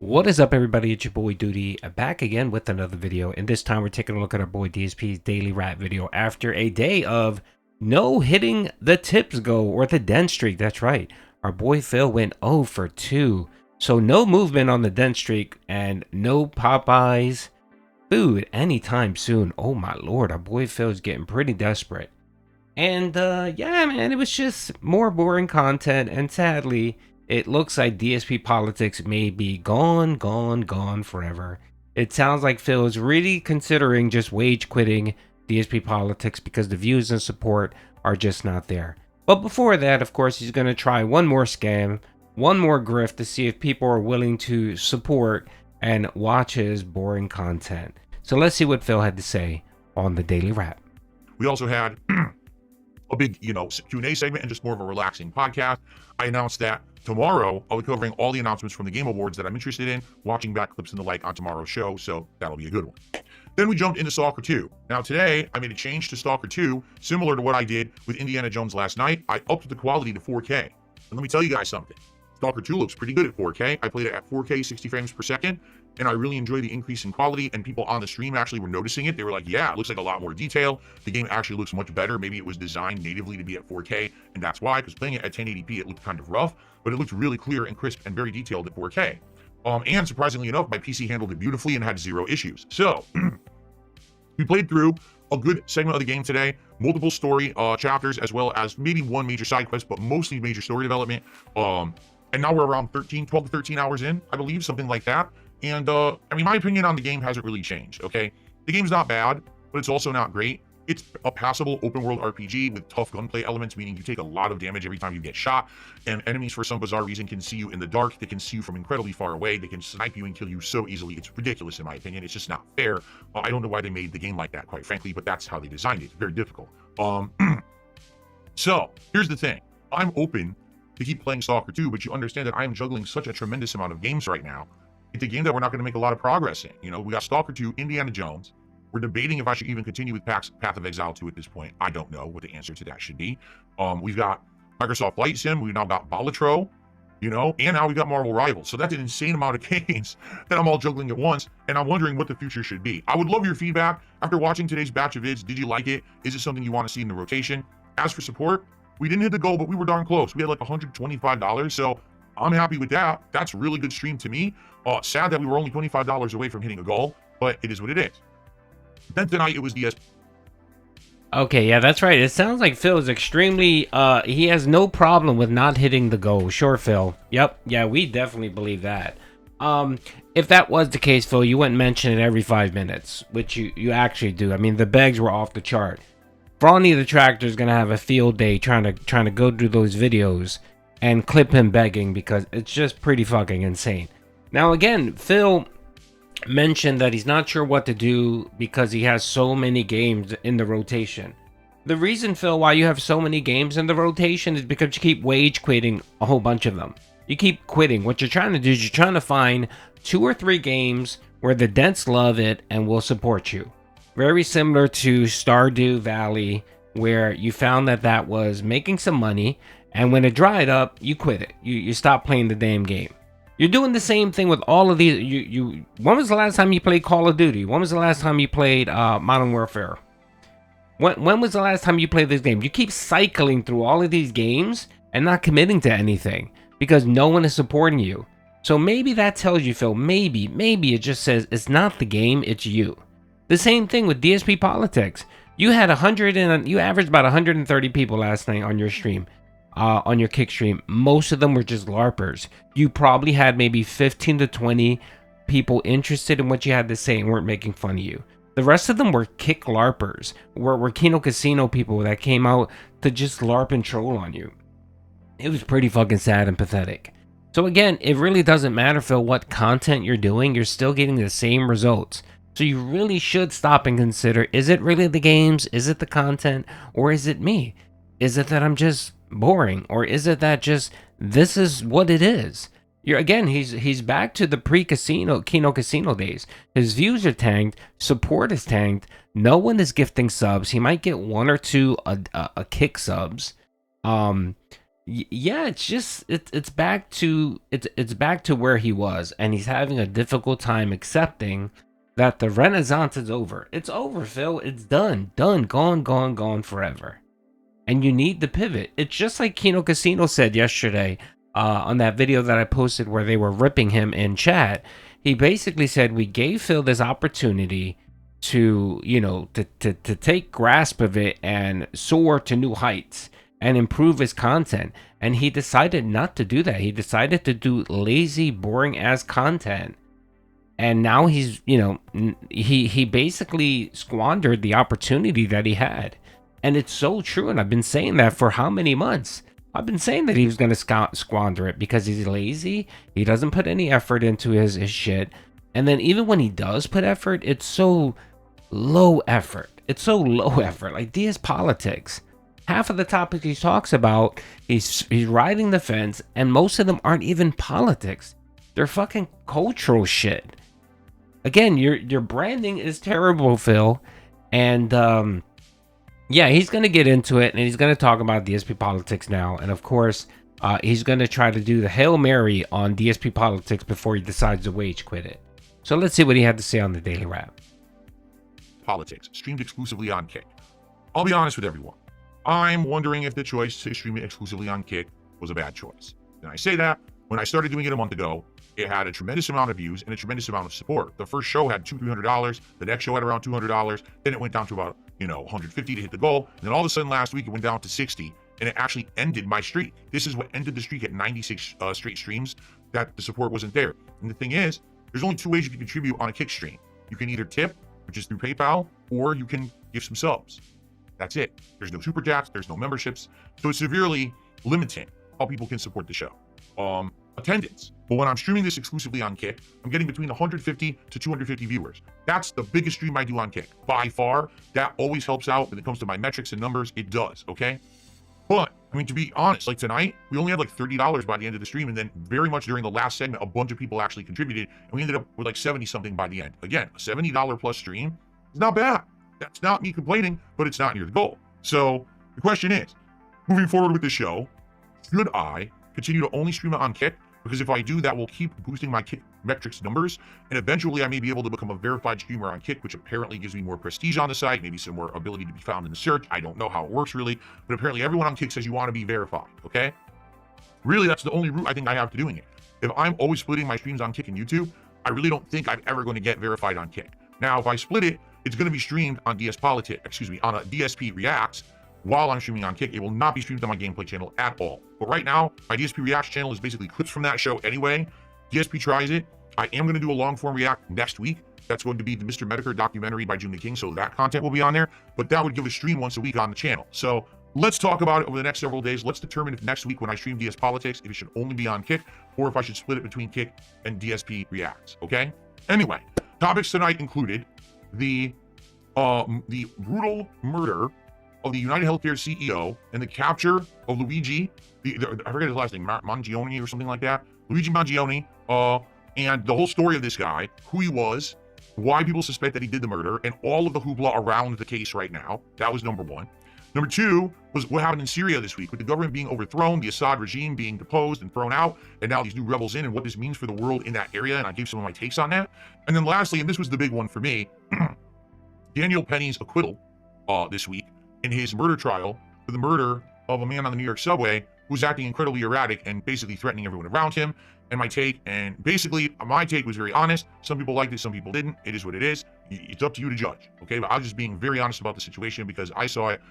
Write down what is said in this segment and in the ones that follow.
What is up, everybody? It's your boy Doody, back again with another video, and this time we're taking a look at our boy DSP's daily rap video after a day of no hitting the tips go or the dent streak. That's right, our boy Phil went 0 for 2, so no movement on the dent streak and no Popeyes food anytime soon. Oh my lord, our boy Phil's getting pretty desperate. And yeah, man, it was just more boring content, and sadly it looks like DSP Politics may be gone forever. It sounds like Phil is really considering just wage quitting DSP Politics because the views and support are just not there. But before that, of course, he's going to try one more scam, one more grift to see if people are willing to support and watch his boring content. So let's see what Phil had to say on the Daily Wrap. We also had a big, Q&A segment and just more of a relaxing podcast. I announced that tomorrow I'll be covering all the announcements from the Game Awards that I'm interested in, watching back clips and the like on tomorrow's show, so that'll be a good one. Then we jumped into Stalker 2. Now today, I made a change to Stalker 2, similar to what I did with Indiana Jones last night. I upped the quality to 4K. And let me tell you guys something. Stalker 2 looks pretty good at 4K. I played it at 4K, 60 frames per second, and I really enjoy the increase in quality, and people on the stream actually were noticing it. They were like, yeah, it looks like a lot more detail. The game actually looks much better. Maybe it was designed natively to be at 4K, and that's why, because playing it at 1080p, it looked kind of rough, but it looked really clear and crisp and very detailed at 4K. And surprisingly enough, my PC handled it beautifully and had zero issues. So, we played through a good segment of the game today, multiple story chapters, as well as maybe one major side quest, but mostly major story development. And now we're around 12 to 13 hours in, I believe, something like that. And my opinion on the game hasn't really changed, okay? The game's not bad, but it's also not great. It's a passable open world RPG with tough gunplay elements, meaning you take a lot of damage every time you get shot, and enemies for some bizarre reason can see you in the dark. They can see you from incredibly far away. They can snipe you and kill you so easily. It's ridiculous in my opinion. It's just not fair. I don't know why they made the game like that, quite frankly, but that's how they designed it. It's very difficult. So here's the thing. I'm open to keep playing Stalker 2, but you understand that I am juggling such a tremendous amount of games right now. It's a game that we're not going to make a lot of progress in. We got Stalker 2, Indiana Jones. We're debating if I should even continue with Path of Exile 2 at this point. I don't know what the answer to that should be. We've got Microsoft Flight Sim. We've now got Balatro, and now we've got Marvel Rivals. So that's an insane amount of games that I'm all juggling at once, and I'm wondering what the future should be. I would love your feedback after watching today's batch of vids. Did you like it? Is it something you want to see in the rotation? As for support, we didn't hit the goal, but we were darn close. We had like $125, so I'm happy with that. That's a really good stream to me. Sad that we were only $25 away from hitting a goal, but it is what it is. Then tonight it was DSP. Okay, yeah, that's right. It sounds like Phil is extremely, he has no problem with not hitting the goal. Sure, Phil. Yep, yeah, we definitely believe that. If that was the case, Phil, you wouldn't mention it every 5 minutes, which you actually do. I mean, the begs were off the chart. Brawny the Tractor is going to have a field day trying to go through those videos and clip him begging because it's just pretty fucking insane. Now, again, Phil mentioned that he's not sure what to do because he has so many games in the rotation. The reason, Phil, why you have so many games in the rotation is because you keep wage quitting a whole bunch of them. You keep quitting. What you're trying to do is you're trying to find 2 or 3 games where the dents love it and will support you. Very similar to Stardew Valley, where you found that was making some money, and when it dried up, you quit it. You stopped playing the damn game. You're doing the same thing with all of these. When was the last time you played Call of Duty? When was the last time you played Modern Warfare? When was the last time you played this game? You keep cycling through all of these games and not committing to anything because no one is supporting you. So maybe that tells you, Phil, maybe it just says it's not the game, it's you. The same thing with DSP Politics. You had you averaged about 130 people last night on your stream. On your kick stream, most of them were just LARPers. You probably had maybe 15 to 20 people interested in what you had to say and weren't making fun of you. The rest of them were kick LARPers, were Kino Casino people that came out to just LARP and troll on you. It was pretty fucking sad and pathetic. So again, it really doesn't matter, Phil, what content you're doing, you're still getting the same results. So you really should stop and consider, is it really the games, is it the content, or is it me? Is it that I'm just boring, or is it that just this is what it is? He's back to the pre-casino Kino Casino days. His views are tanked, support is tanked, no one is gifting subs. He might get 1 or 2 a kick subs. Yeah, it's just it's back to it's back to where he was, and he's having a difficult time accepting that the renaissance is over. It's over, Phil. It's done, gone, gone, gone forever. And you need the pivot. It's just like Kino Casino said yesterday on that video that I posted where they were ripping him in chat. He basically said we gave Phil this opportunity to, to take grasp of it and soar to new heights and improve his content. And he decided not to do that. He decided to do lazy, boring ass content. And now he's, he basically squandered the opportunity that he had. And it's so true. And I've been saying that for how many months? I've been saying that he was going to squander it because he's lazy. He doesn't put any effort into his shit. And then even when he does put effort, it's so low effort. It's so low effort. Like DS Politics. Half of the topics he talks about, he's riding the fence, and most of them aren't even politics. They're fucking cultural shit. Again, your branding is terrible, Phil. And yeah, he's going to get into it, and he's going to talk about DSP Politics now. And of course, he's going to try to do the Hail Mary on DSP Politics before he decides to wage quit it. So let's see what he had to say on the Daily Wrap. Politics, streamed exclusively on Kick. I'll be honest with everyone. I'm wondering if the choice to stream it exclusively on Kick was a bad choice. And I say that when I started doing it a month ago, it had a tremendous amount of views and a tremendous amount of support. The first show had $200. The next show had around $200. Then it went down to about, 150 to hit the goal. And then all of a sudden last week it went down to 60, and it actually ended my streak. This is what ended the streak at 96 straight streams, that the support wasn't there. And the thing is, there's only two ways you can contribute on a Kick stream. You can either tip, which is through PayPal, or you can give some subs. That's it. There's no super chats, there's no memberships. So it's severely limiting how people can support the show. Attendance. But when I'm streaming this exclusively on Kick, I'm getting between 150 to 250 viewers. That's the biggest stream I do on Kick. By far, that always helps out when it comes to my metrics and numbers. It does, okay? But, to be honest, like tonight, we only had like $30 by the end of the stream, and then very much during the last segment, a bunch of people actually contributed, and we ended up with like 70 something by the end. Again, a $70 plus stream is not bad. That's not me complaining, but it's not near the goal. So the question is, moving forward with this show, should I continue to only stream it on Kick? Because if I do, that will keep boosting my Kick metrics numbers, and eventually I may be able to become a verified streamer on Kick, which apparently gives me more prestige on the site, maybe some more ability to be found in the search. I don't know how it works really, but apparently everyone on Kick says you want to be verified, okay? Really, that's the only route I think I have to doing it. If I'm always splitting my streams on Kick and YouTube, I really don't think I'm ever going to get verified on Kick. Now, if I split it, it's going to be streamed on on a DSP Reacts while I'm streaming on Kick. It will not be streamed on my gameplay channel at all. But right now, my DSP Reacts channel is basically clips from that show anyway. DSP tries it. I am going to do a long form react next week. That's going to be the Mr. Medicare documentary by June the King, so that content will be on there. But that would give a stream once a week on the channel. So let's talk about it over the next several days. Let's determine if next week when I stream DS Politics, if it should only be on Kick, or if I should split it between Kick and DSP Reacts, okay? Anyway, topics tonight included the brutal murder of the United Healthcare CEO and the capture of Luigi, I forget his last name, Mangione or something like that. Luigi Mangione, and the whole story of this guy, who he was, why people suspect that he did the murder, and all of the hoopla around the case right now. That was number one. Number two was what happened in Syria this week with the government being overthrown, the Assad regime being deposed and thrown out, and now these new rebels in, and what this means for the world in that area. And I gave some of my takes on that. And then lastly, and this was the big one for me, Daniel Penny's acquittal this week in his murder trial for the murder of a man on the New York subway who was acting incredibly erratic and basically threatening everyone around him. And my take was very honest. Some people liked it, some people didn't. It is what it is. It's up to you to judge, okay? But I was just being very honest about the situation because I saw it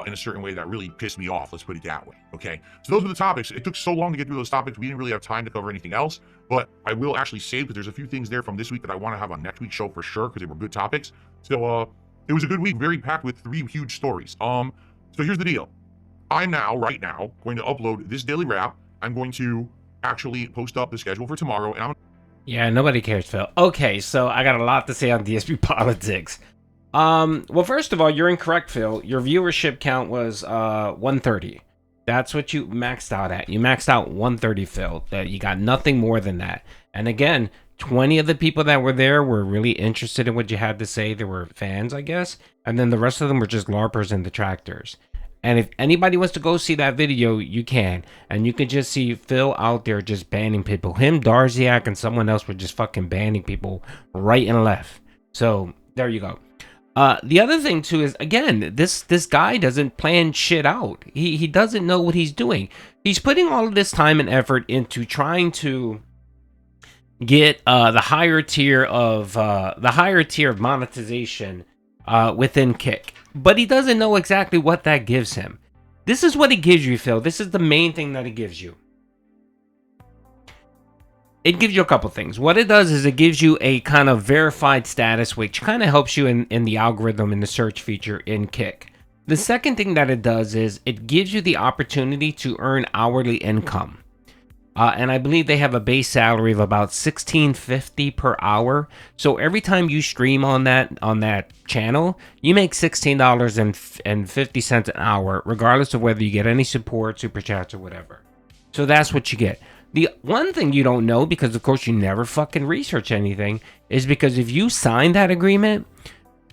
in a certain way that really pissed me off. Let's put it that way, okay? So those were the topics. It took so long to get through those topics. We didn't really have time to cover anything else, but I will actually save because there's a few things there from this week that I want to have on next week's show for sure because they were good topics. So it was a good week, very packed with 3 huge stories. So here's the deal. I'm right now, going to upload this daily wrap. I'm going to actually post up the schedule for tomorrow, and Yeah, nobody cares, Phil. Okay, so I got a lot to say on DSP Politics. Well, first of all, you're incorrect, Phil. Your viewership count was 130. That's what you maxed out at. You maxed out 130, Phil. You got nothing more than that. And again, 20 of the people that were there were really interested in what you had to say. They were fans, I guess. And then the rest of them were just LARPers and detractors. And if anybody wants to go see that video, you can. And you can just see Phil out there just banning people. Him, Darziak, and someone else were just fucking banning people right and left. So there you go. The other thing too is, again, this guy doesn't plan shit out. He doesn't know what he's doing. He's putting all of this time and effort into trying to get the higher tier of monetization within Kick, but he doesn't know exactly what that gives him. This is what it gives you, Phil. This is the main thing that it gives you. It gives you a couple things. What it does is it gives you a kind of verified status, which kind of helps you in the algorithm in the search feature in Kick. The second thing that it does is it gives you the opportunity to earn hourly income. And I believe they have a base salary of about $16.50 per hour. So every time you stream on that channel, you make $16.50 an hour, regardless of whether you get any support, super chats, or whatever. So that's what you get. The one thing you don't know, because of course you never fucking research anything, is because if you sign that agreement,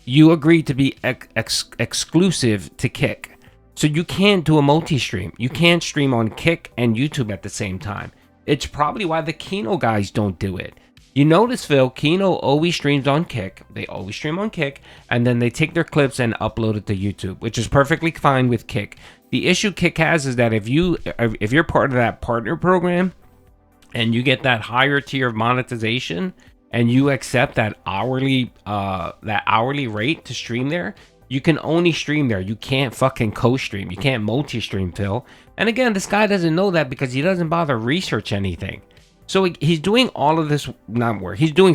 you agree to be exclusive to Kick. So you can't do a multi-stream. You can't stream on Kick and YouTube at the same time. It's probably why the Kino guys don't do it. You notice, Phil, Kino always streams on Kick. They always stream on Kick, and then they take their clips and upload it to YouTube, which is perfectly fine with Kick. The issue Kick has is that if you're part of that partner program, and you get that higher tier of monetization, and you accept that hourly rate to stream there, you can only stream there. You can't fucking co-stream. You can't multi-stream, Phil. And again, this guy doesn't know that because he doesn't bother research anything. So he's doing all of this, not work. He's doing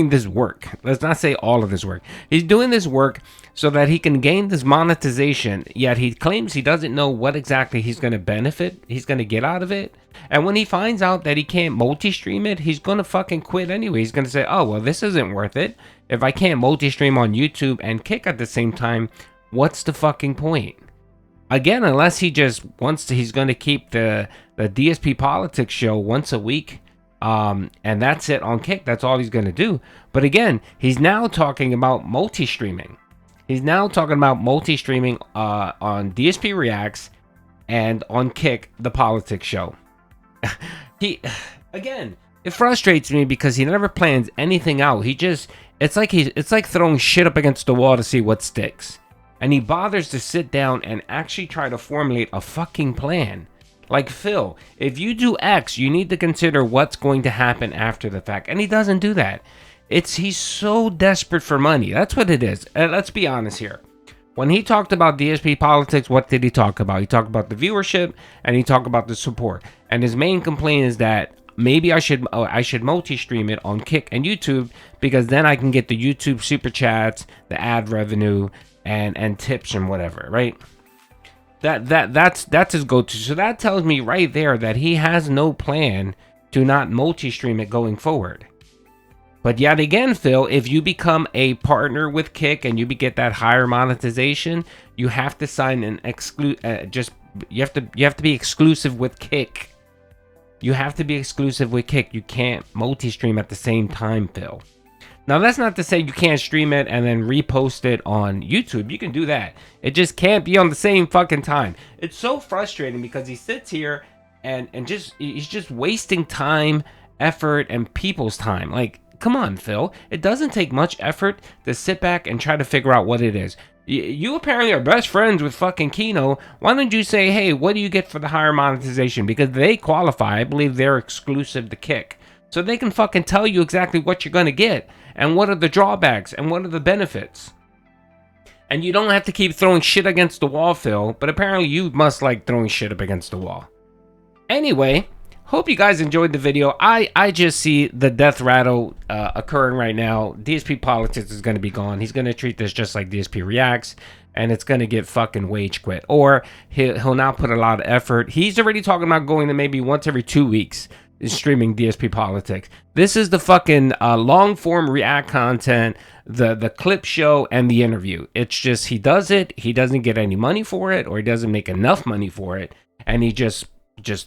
this work. Let's not say all of this work. He's doing this work so that he can gain this monetization, yet he claims he doesn't know what exactly he's going to benefit, he's going to get out of it. And when he finds out that he can't multi-stream it, he's going to fucking quit anyway. He's going to say, oh, well, this isn't worth it. If I can't multi-stream on YouTube and Kick at the same time, what's the fucking point? Again, unless he just wants to, he's going to keep the DSP Politics show once a week. And that's it on Kick. That's all he's going to do. But again, he's now talking about multi-streaming. He's now talking about multi-streaming on DSP Reacts and on Kick, the Politics show. Again, it frustrates me because he never plans anything out. It's like throwing shit up against the wall to see what sticks. And he bothers to sit down and actually try to formulate a fucking plan. Like, Phil, if you do X, you need to consider what's going to happen after the fact. And he doesn't do that. He's so desperate for money. That's what it is. Let's be honest here. When he talked about DSP Politics, what did he talk about? He talked about the viewership and he talked about the support. And his main complaint is that maybe I should multi-stream it on Kick and YouTube, because then I can get the YouTube super chats, the ad revenue, and tips and whatever, right? That's his go-to. So that tells me right there that he has no plan to not multi-stream it going forward. But yet again, Phil, if you become a partner with Kick and you get that higher monetization, you have to sign an you have to be exclusive with Kick. You have to be exclusive with Kick. You can't multi-stream at the same time, Phil. Now, that's not to say you can't stream it and then repost it on YouTube. You can do that. It just can't be on the same fucking time. It's so frustrating because he sits here and he's just wasting time, effort, and people's time. Like, come on, Phil. It doesn't take much effort to sit back and try to figure out what it is. You apparently are best friends with fucking Kino. Why don't you say, hey, what do you get for the higher monetization? Because they qualify. I believe they're exclusive to Kick. So they can fucking tell you exactly what you're going to get and what are the drawbacks and what are the benefits. And you don't have to keep throwing shit against the wall, Phil, but apparently you must like throwing shit up against the wall. Anyway, hope you guys enjoyed the video. I just see the death rattle occurring right now. DSP Politics is going to be gone. He's going to treat this just like DSP Reacts, and it's going to get fucking wage quit. Or he'll now put a lot of effort. He's already talking about going to maybe once every 2 weeks is streaming DSP Politics. This is the fucking long form react content, the clip show, and the interview. It's just he does it, he doesn't get any money for it, or he doesn't make enough money for it, and he just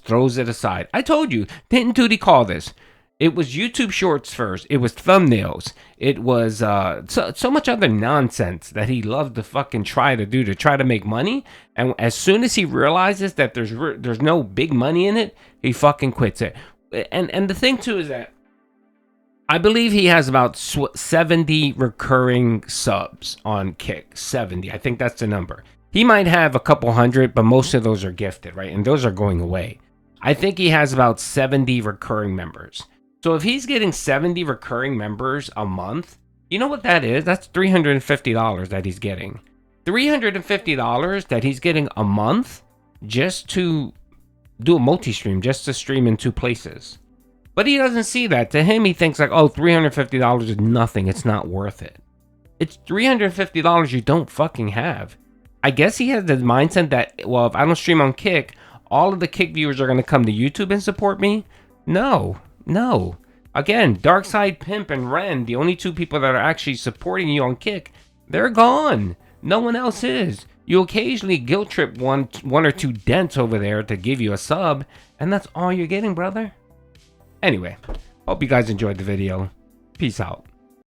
throws it aside. I told you, didn't Doody call this? It was YouTube Shorts first. It was thumbnails. It was so much other nonsense that he loved to fucking try to do to try to make money. And as soon as he realizes that there's no big money in it, he fucking quits it. And the thing too is that I believe he has about 70 recurring subs on Kick. 70. I think that's the number. He might have a couple hundred, but most of those are gifted, right? And those are going away. I think he has about 70 recurring members. So if he's getting 70 recurring members a month, you know what that is? That's $350 that he's getting. $350 that he's getting a month just to do a multi-stream, just to stream in 2 places. But he doesn't see that. To him, he thinks like, oh, $350 is nothing. It's not worth it. It's $350 you don't fucking have. I guess he has the mindset that, well, if I don't stream on Kick, all of the Kick viewers are going to come to YouTube and support me. No. Again, Darkside Pimp and Ren, the only 2 people that are actually supporting you on Kick, they're gone. No one else is. You occasionally guilt trip one or 2 dents over there to give you a sub, and that's all you're getting, brother. Anyway, hope you guys enjoyed the video. Peace out.